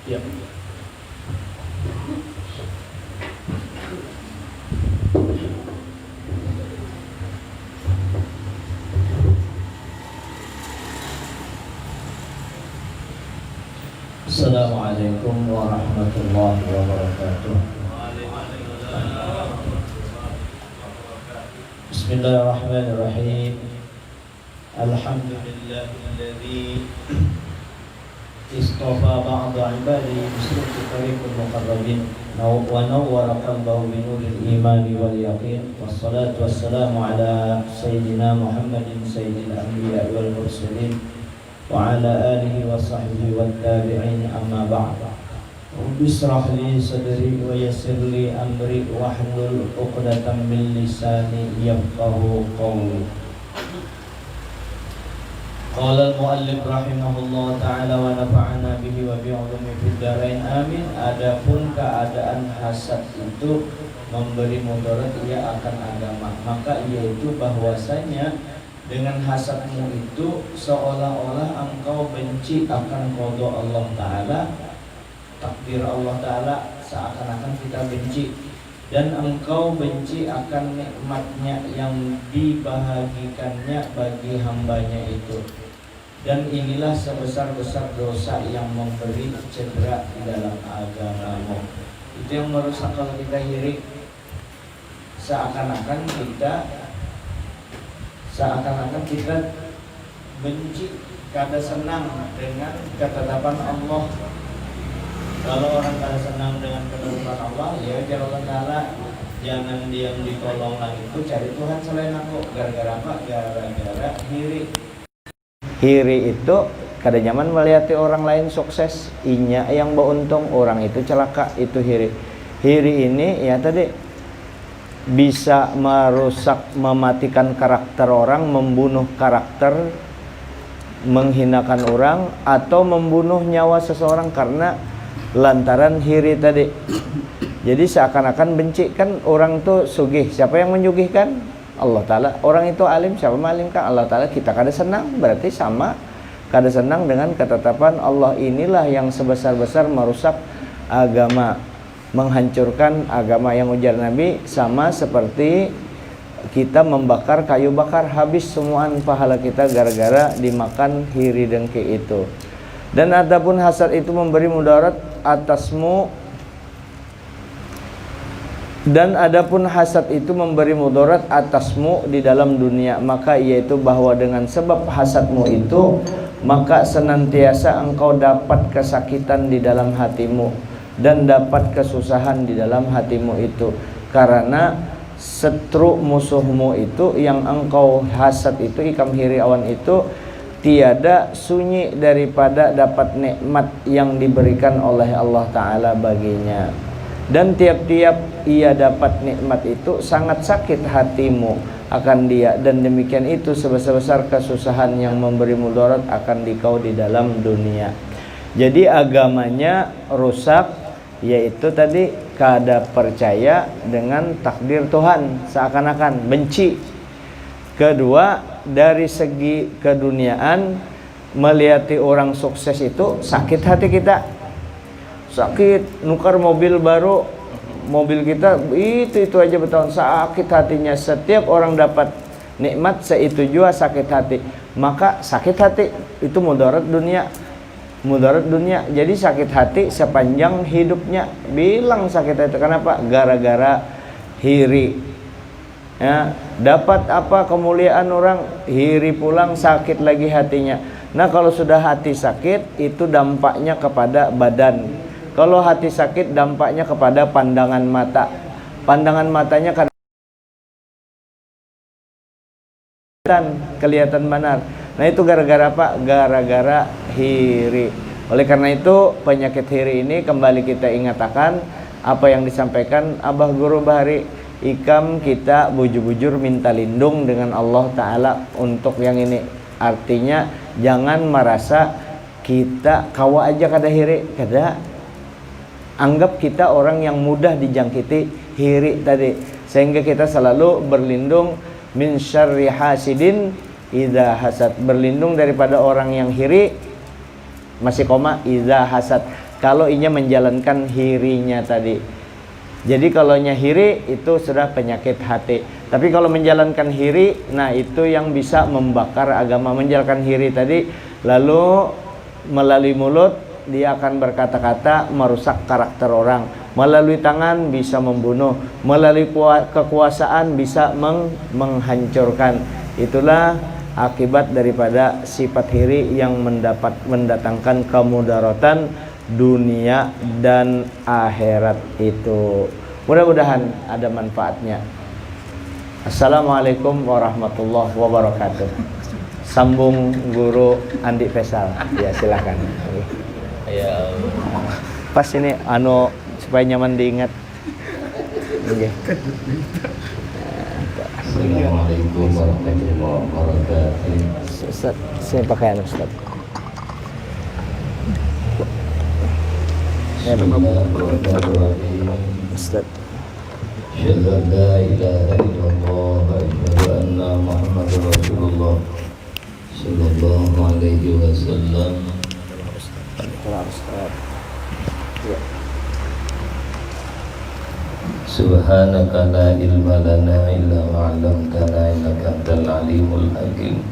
Ya. Assalamualaikum warahmatullahi wabarakatuh. Bismillahirrahmanirrahim. Alhamdulillahilladzi istafa ba'da ibadihi bisuluki tariqil muqarrabin wa nawwara qalbahu binuril imani wal yaqin. Wassalatu wassalamu ala sayyidina Muhammadin sayyidil anbiya wal mursalin wa ala alihi wa sahbihi wat tabi'in, amma ba'd. Rabbi ishrah li sadri wa yassir li amri wahlul 'uqdatam min lisani yafqahu qawli. Qala al-muallif rahimahullah ta'ala wa nafa'ana bihi wa bi'ulumi fid dharain amin. Adapun keadaan hasad itu memberi mudarat ia akan agama, maka yaitu bahwasanya dengan hasadmu itu seolah-olah engkau benci akan qada Allah Ta'ala, takdir Allah Ta'ala seakan-akan kita benci, dan engkau benci akan nikmatnya yang dibahagikannya bagi hambanya itu. Dan inilah sebesar-besar dosa yang memberi cedera di dalam agamamu. Itu yang merusak kalau kita iri, seakan-akan kita benci, kada senang dengan ketetapan Allah. Kalau orang kada senang dengan ketetapan Allah, ya Allah Ta'ala jangan diam di kolongan itu cari Tuhan selain aku. Gara-gara apa? Gara-gara hiri. Hiri itu kada nyaman melihat orang lain sukses, inya yang beruntung, orang itu celaka, itu hiri. Hiri ini ya tadi bisa merusak, mematikan karakter orang, membunuh karakter, menghinakan orang, atau membunuh nyawa seseorang karena lantaran hiri tadi. Jadi seakan-akan benci, kan orang tuh sugih, siapa yang menyugihkan? Allah Ta'ala. Orang itu alim, siapa malimkan? Allah Ta'ala. Kita kada senang, berarti sama kada senang dengan ketetapan Allah. Inilah yang sebesar-besar merusak agama, menghancurkan agama. Yang ujar Nabi sama seperti kita membakar kayu bakar, habis semuaan pahala kita gara-gara dimakan hiri dengki itu. Dan adapun hasad itu memberi mudarat atasmu, dan adapun hasad itu memberi mudarat atasmu di dalam dunia, maka yaitu bahwa dengan sebab hasadmu itu maka senantiasa engkau dapat kesakitan di dalam hatimu dan dapat kesusahan di dalam hatimu itu, karena setru musuhmu itu yang engkau hasad itu, ikam hiri awan itu, tiada sunyi daripada dapat nikmat yang diberikan oleh Allah Ta'ala baginya. Dan tiap-tiap ia dapat nikmat itu sangat sakit hatimu akan dia, dan demikian itu sebesar-besar kesusahan yang memberi mudarat akan dikau di dalam dunia. Jadi agamanya rusak, yaitu tadi kada percaya dengan takdir Tuhan, seakan-akan benci. Kedua, dari segi keduniaan, melihat orang sukses itu sakit hati kita. Sakit, nukar mobil baru, mobil kita itu aja bertahun, sakit hatinya. Setiap orang dapat nikmat seitu juga sakit hati, maka sakit hati itu mudarat dunia. Mudarat dunia. Jadi sakit hati sepanjang hidupnya. Bilang sakit hati kenapa? Gara-gara hiri. Ya, dapat apa kemuliaan orang, hiri pulang sakit lagi hatinya. Nah, kalau sudah hati sakit itu dampaknya kepada badan. Kalau hati sakit dampaknya kepada pandangan mata. Pandangan matanya kelihatan benar. Nah, itu gara-gara apa? Gara-gara hiri. Oleh karena itu penyakit hiri ini kembali kita ingatkan apa yang disampaikan Abah Guru Bahari. Ikam kita bujur-bujur minta lindung dengan Allah Ta'ala untuk yang ini. Artinya jangan merasa kita kawa aja kada hiri, kada. Anggap kita orang yang mudah dijangkiti hiri tadi, sehingga kita selalu berlindung min syarri hasidin idza hasad, berlindung daripada orang yang hiri, masih koma idza hasad, kalau inya menjalankan hirinya tadi. Jadi kalau hiri itu sudah penyakit hati. Tapi kalau menjalankan hiri, nah itu yang bisa membakar agama. Menjalankan hiri tadi, lalu melalui mulut dia akan berkata-kata merusak karakter orang. Melalui tangan bisa membunuh. Melalui kekuasaan bisa menghancurkan. Itulah akibat daripada sifat hiri yang mendatangkan kemudaratan dunia dan akhirat itu. Mudah-mudahan ada manfaatnya. Assalamualaikum warahmatullahi wabarakatuh. Sambung Guru Andi Faisal. Ya silakan. Ya. Pas ini supaya nyaman diingat. Okay. Assalamualaikum warahmatullahi wabarakatuh. Ustaz, saya pakai Ustaz. Ustaz. Asyhadu an la ilaha illallah wa asyhadu anna Muhammadar Rasulullah sallallahu alaihi wasallam. Subhanaka la ilma lana illa ma 'allamtana innaka antal alimul hakim.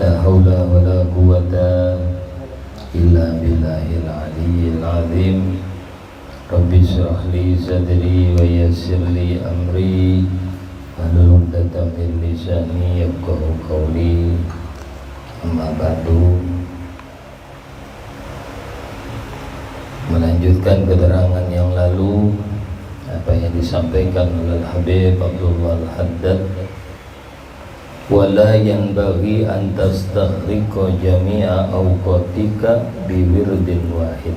La haula wa la quwwata illa billahil aliyyil azim. Rabbi shrah li sadri wa yassir li amri wahlul 'uqdatam min lisani yafqahu qawli. Amma ba'du. Melanjutkan keterangan yang lalu, apa yang disampaikan oleh Habib Abdullah Al-Haddad, wala yanbaghi an tastaghriqa jami'a awqatika biwirdin wahid,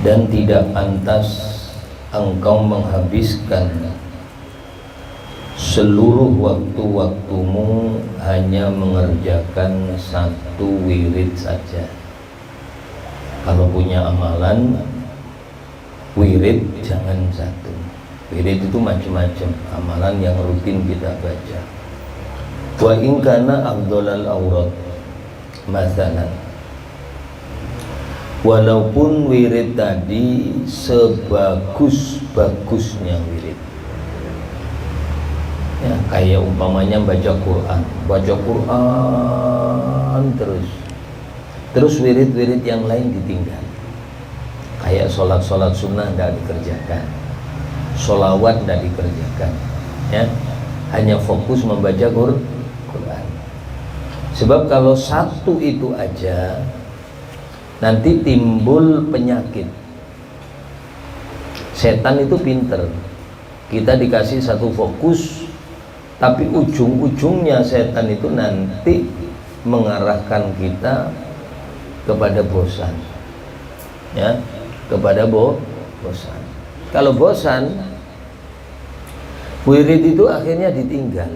dan tidak pantas engkau menghabiskan seluruh waktu-waktumu hanya mengerjakan satu wirid saja. Kalau punya amalan wirid jangan satu. Wirid itu macam-macam, amalan yang rutin kita baca. Wa in kana afdhalal aurat, masalan, walaupun wirid tadi sebagus-bagusnya wirid, ya, kayak umpamanya baca Quran terus wirid-wirid yang lain ditinggal. Kayak sholat sunnah tidak dikerjakan, sholawat tidak dikerjakan, ya, hanya fokus membaca Quran. Sebab kalau satu itu aja nanti timbul penyakit. Setan itu pinter. Kita dikasih satu fokus, tapi ujung-ujungnya setan itu nanti mengarahkan kita kepada bosan, ya, kepada bosan. Kalau bosan, wirid itu akhirnya ditinggal.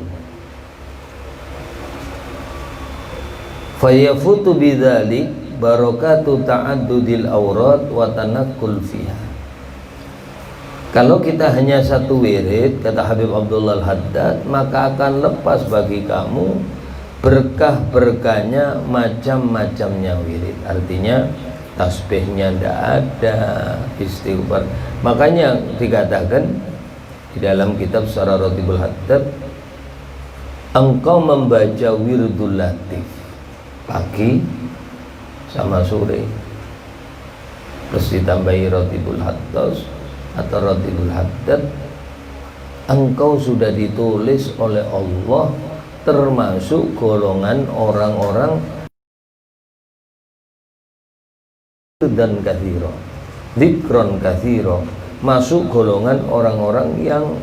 Fayafutu bidzalik barakatu ta'addudil aurat wa tanakkul fiha. Kalau kita hanya satu wirid, kata Habib Abdullah Al-Haddad, maka akan lepas bagi kamu berkah-berkahnya macam-macamnya wirid. Artinya tasbihnya tidak ada, istighfar. Makanya dikatakan di dalam kitab Syararatul Haddad, engkau membaca wirdul latif pagi sama sore, terus ditambahi Ratibul Haddad atau Ratibul Haddad, engkau sudah ditulis oleh Allah termasuk golongan orang-orang dan kathiro, dzikron kathiro, masuk golongan orang-orang yang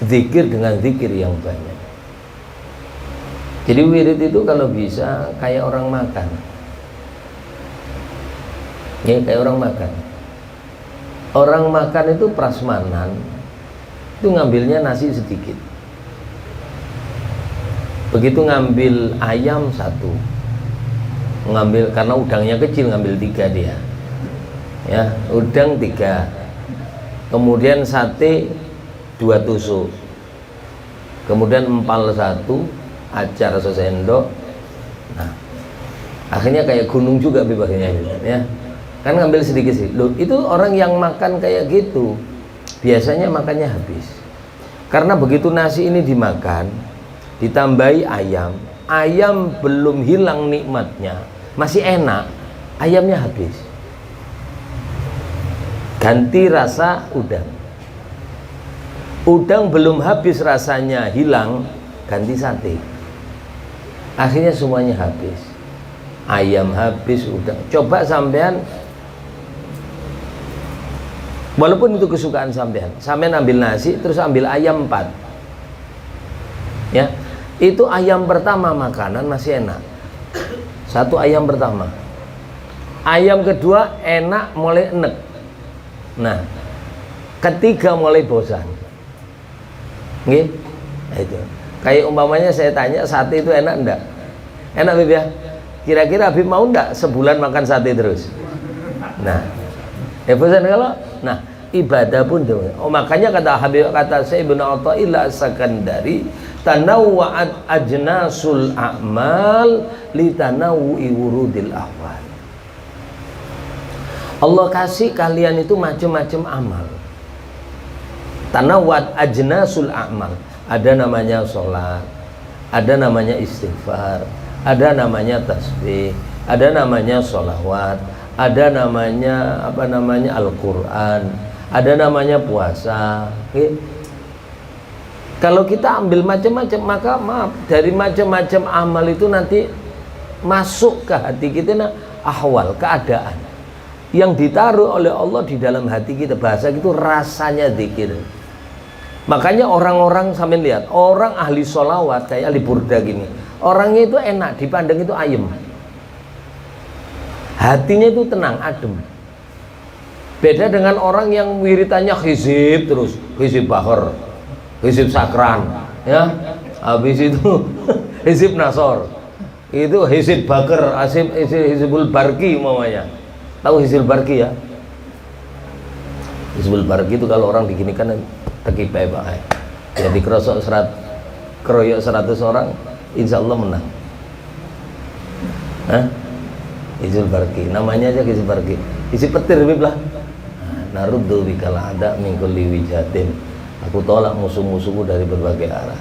zikir dengan zikir yang banyak. Jadi wirid itu kalau bisa kayak orang makan, ya, kayak orang makan. Orang makan itu prasmanan, itu ngambilnya nasi sedikit. Begitu ngambil ayam satu, ngambil, karena udangnya kecil, ngambil 3 dia, ya, udang 3, kemudian sate 2 tusuk, kemudian empal 1, acar sesendok. Nah, Akhirnya kayak gunung juga bebasnya gitu, ya. Kan ngambil sedikit sih. Loh, itu orang yang makan kayak gitu biasanya makannya habis. Karena begitu nasi ini dimakan, ditambahi ayam, ayam belum hilang nikmatnya, masih enak, ayamnya habis. Ganti rasa udang. Udang belum habis rasanya hilang, ganti sate. Akhirnya semuanya habis. Ayam habis, udang. Coba sampean, walaupun itu kesukaan sampean ambil nasi terus ambil ayam 4. Ya, itu ayam pertama makanan masih enak. Satu ayam pertama. Ayam kedua enak mulai enek. Nah, ketiga mulai bosan. Nggih? Nah, itu. Kayak umpamanya saya tanya sate itu enak enggak? Enak Bib ya? Kira-kira Habib mau enggak sebulan makan sate terus? Nah, bosan kalau? Nah, ibadah pun tuh. Oh, makanya kata Habib, kata saya Ibnu Athaillah As-Sakandari, tanawwa'at ajnasul a'mal litanawwi wurudil ahwal. Allah kasih kalian itu macam-macam amal. Tanawwa'at ajnasul a'mal. Ada namanya sholat, ada namanya istighfar, ada namanya tasbih, ada namanya sholawat, ada namanya Al-Quran, ada namanya puasa. Okay? Kalau kita ambil macam-macam, maka maaf, dari macam-macam amal itu nanti masuk ke hati kita, ahwal, keadaan yang ditaruh oleh Allah di dalam hati kita. Bahasa itu rasanya zikir. Makanya orang-orang, sampai lihat, orang ahli sholawat kayak ahli burda gini, orangnya itu enak, dipandang itu ayem, hatinya itu tenang, adem. Beda dengan orang yang wiritannya hizib terus, hizib bahar, hizib sakran, ya, habis itu hizib nasor, itu hizib bakar, hizibul barki umpamanya. Tahu hizibul barki ya? Hizibul barki itu kalau orang diginikan tekipai Pak. Jadi keroyok 100 orang, insya Allah menang. Hah? Hizibul barki, namanya aja hizibul barki. Hizib petir Bib lah. Naruddu bikal ada min kulli wijatin. Aku tolak musuh-musuhku dari berbagai arah.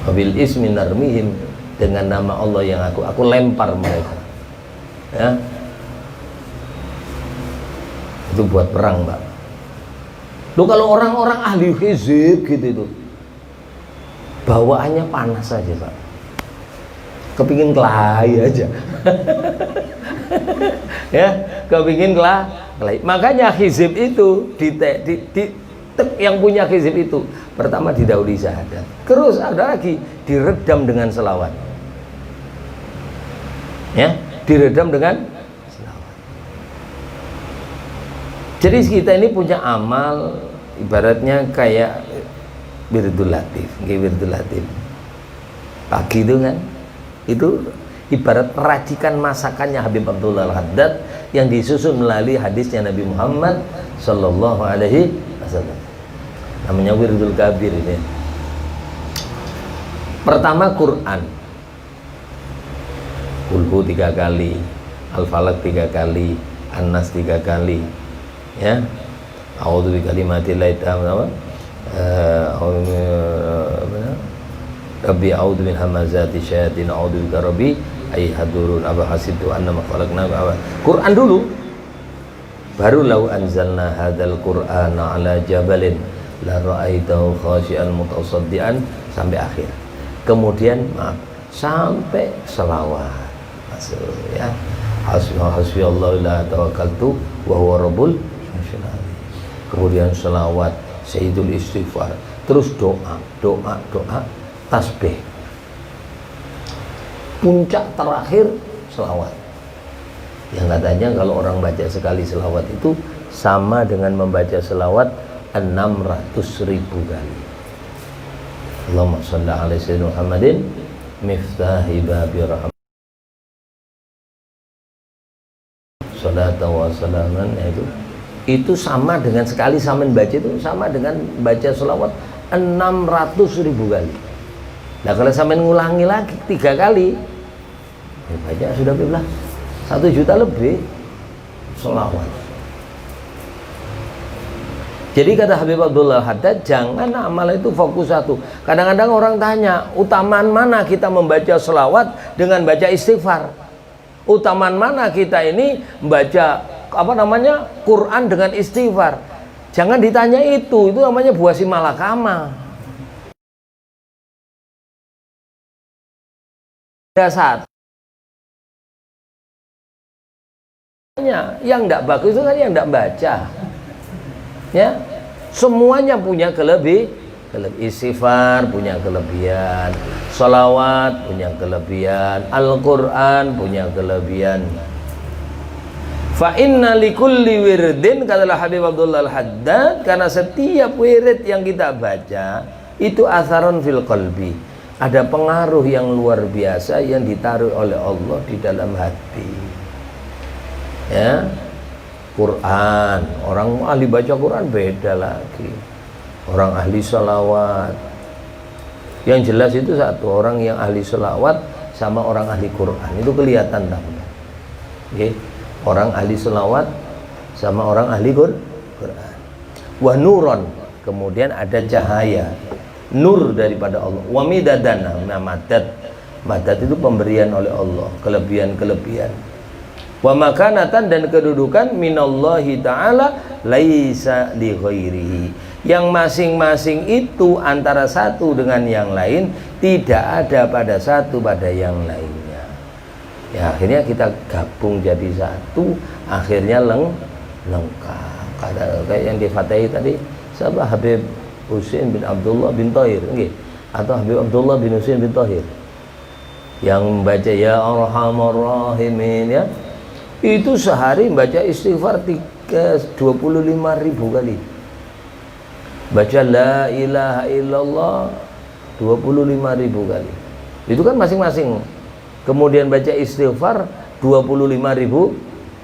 Wabil ismi narmihim, dengan nama Allah yang aku lempar mereka. Ya. Itu buat perang, Pak. Loh, kalau orang-orang ahli hizib gitu itu bawaannya panas saja, Pak. Kepingin kelahi aja. Ya, kepingin kelahi. Makanya hizib itu yang punya hizib itu pertama didahului syahadat, terus ada lagi diredam dengan selawat. Ya, diredam dengan selawat. Jadi kita ini punya amal ibaratnya kayak wirdul latif, wirdul latif. Pagi itu kan, itu ibarat racikan masakannya Habib Abdullah Al-Haddad yang disusun melalui hadisnya Nabi Muhammad Sallallahu Alaihi Wasallam. Namanya wirdul kabir ini. Pertama Quran, Qul 3 kali, Al-Falaq 3 kali, An-Nas 3 kali. Ya, a'udzu bikalimatillahi tammati, Rabbi a'udzu min hamazati syayatin, a'udzu bika rabbi ay hadurun, aba hasibtu annama khalaqna. Quran dulu, baru lau anzalna hadzal qur'ana ala jabalin la ra'aitahu khashi'an mutasaddian sampai akhir. Kemudian sampai selawat masuk, ya. Hasbiyallahu la tawakkaltu wa huwa rabbul. Kemudian selawat, sayyidul istighfar, terus doa, tasbih. Puncak terakhir selawat. Yang katanya kalau orang baca sekali selawat itu sama dengan membaca selawat 600.000 kali. Allahumma shalli ala sayyidina Muhammadin miftahi babi rahmat. Salatan wa salaman, itu sama dengan sekali sama baca itu sama dengan baca selawat 600.000 kali. Nah kalau sampai ngulangi lagi 3 kali, Banyak sudah bilang 1 juta lebih selawat. Jadi kata Habib Abdullah Haddad, jangan amal itu fokus satu. Kadang-kadang orang tanya, utamaan mana kita membaca selawat dengan baca istighfar? Utamaan mana kita ini membaca Quran dengan istighfar? Jangan ditanya itu namanya buah si malakama. Dasar. Yang tidak bagus itu kan yang tidak baca. Ya, semuanya punya kelebihan. Istighfar punya kelebihan, salawat punya kelebihan, Al-Quran punya kelebihan. Fa inna likulli wirdin, katalah Habib Abdullah Al-Haddad, karena setiap wirid yang kita baca itu atharun fil qalbi, ada pengaruh yang luar biasa yang ditaruh oleh Allah di dalam hati. Ya, Quran, orang ahli baca Quran beda lagi, orang ahli salawat. Yang jelas itu satu, orang yang ahli salawat sama orang ahli Quran itu kelihatan tambah. Okay. Orang ahli salawat sama orang ahli Quran. Wa nuron, kemudian ada cahaya, nur daripada Allah. Wa midadana, madad. Madad itu pemberian oleh Allah, kelebihan-kelebihan. Wa makanatan, dan kedudukan minallahi ta'ala laisa li ghairihi, yang masing-masing itu antara satu dengan yang lain tidak ada pada satu pada yang lainnya. Ya, akhirnya kita gabung jadi satu, akhirnya lengkap. Kayak yang di Fatih tadi, siapa? Habib Husain bin Abdullah bin Thahir, atau Habib Abdullah bin Husain bin Thahir, yang membaca ya Arhamar Rahimin, ya, itu sehari baca istighfar 25.000 kali, baca la ilaha illallah 25.000 kali. Itu kan masing-masing. Kemudian baca istighfar 25.000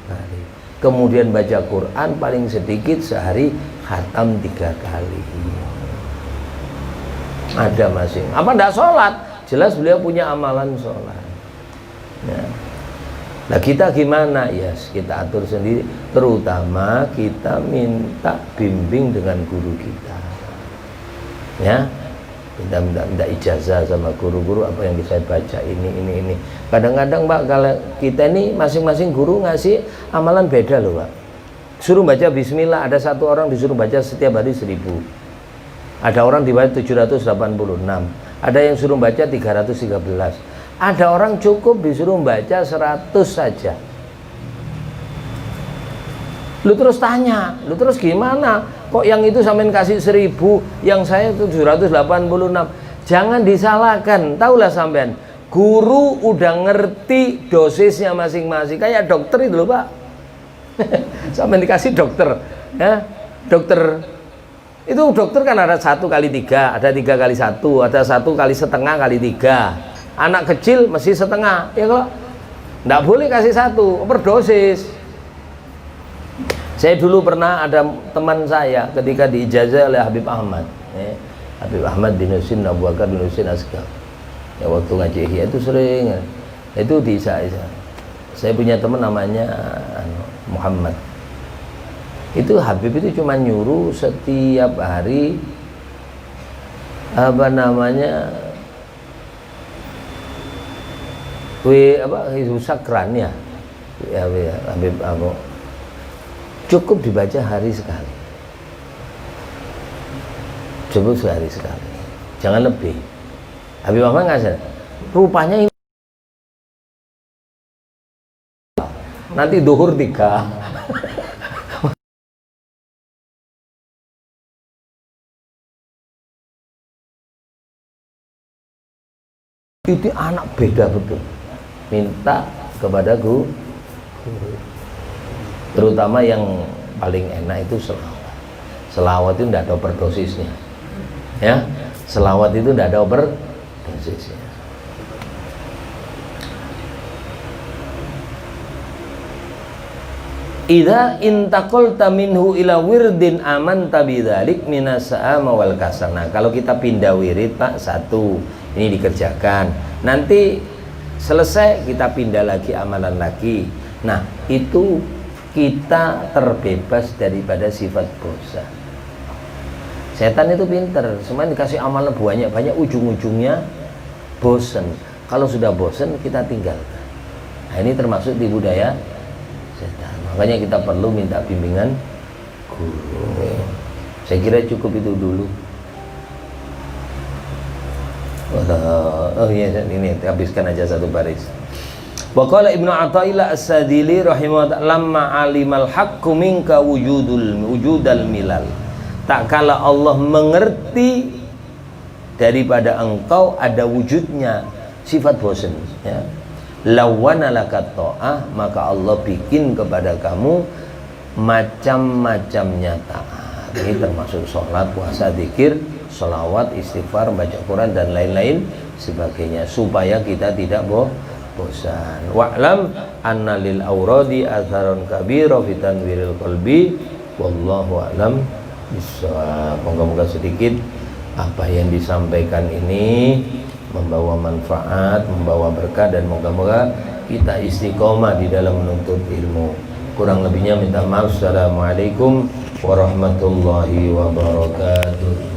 kali. Kemudian baca Quran paling sedikit sehari khatam 3 kali. Ada masing. Apa enggak sholat? Jelas beliau punya amalan sholat. Ya. Nah, kita gimana? Ya, kita atur sendiri. Terutama kita minta bimbing dengan guru kita. Ya, kita minta ijazah sama guru-guru, apa yang bisa baca ini. Kadang-kadang Pak, kalau kita ini masing-masing guru ngasih amalan beda loh Pak. Suruh baca bismillah, ada satu orang disuruh baca setiap hari 1000. Ada orang dibaca 786. Ada yang suruh baca 313. Ada orang cukup disuruh baca 100 saja. Lu terus tanya, lu terus gimana? Kok yang itu sampean kasih 1000, yang saya 786? Jangan disalahkan, taulah sampean. Guru udah ngerti dosisnya masing-masing. Kayak dokter itu loh Pak. Sampean dikasih dokter, ya. Dokter itu dokter kan ada 1 kali 3, ada 3 kali 1, ada 1 kali setengah kali 3. Anak kecil mesti setengah, ya kalau nggak boleh kasih 1, overdosis. Saya dulu pernah ada teman saya ketika diijazah oleh Habib Ahmad, Habib Ahmad bin Husain Abu Bakar bin Husain Asghar. Ya, waktu ngaji Ihya itu sering, itu di saya punya teman namanya Muhammad. Itu Habib itu cuma nyuruh setiap hari Sakran ya, Habib Abu, cukup dibaca hari sekali, cukup sehari sekali, jangan lebih. Habib Ahmad ngasih, rupanya ini nanti duhur 3. Itu anak beda betul. Minta kepada guru, terutama yang paling enak itu selawat. Selawat itu tidak ada overdosisnya, ya. Selawat itu tidak ada overdosisnya. Idza intaqalta minhu ila wirdin amanta bidzalik minas sa'ama wal kasal. Nah, kalau kita pindah wirid Pak, 1 ini dikerjakan. Nanti selesai kita pindah lagi amalan lagi. Nah, itu kita terbebas daripada sifat bosan. Setan itu pinter, semuanya dikasih amalan banyak ujung-ujungnya bosan. Kalau sudah bosan kita tinggalkan. Nah, ini termasuk di budaya setan. Makanya kita perlu minta bimbingan guru. Saya kira cukup itu dulu. Oh iya, ini habiskan aja satu baris. Wa qala Ibnu Athaillah As-Sadili rahimahullah, lamma alimal haqqu minka wujudal milal. Tak kala Allah mengerti daripada engkau ada wujudnya sifat bosan, ya. Lawana lakat ta'ah, maka Allah bikin kepada kamu macam-macamnya taat. Ini termasuk sholat, puasa, zikir, sholawat, istighfar, baca Quran dan lain-lain sebagainya, supaya kita tidak bosan. Wa'lam anna lil auradi atharon kabira fi tanwiril qalbi, wallahu a'lam bissawab. Moga-moga sedikit apa yang disampaikan ini membawa manfaat, membawa berkah, dan moga-moga kita istiqomah di dalam menuntut ilmu. Kurang lebihnya minta maaf. Assalamualaikum warahmatullahi wabarakatuh.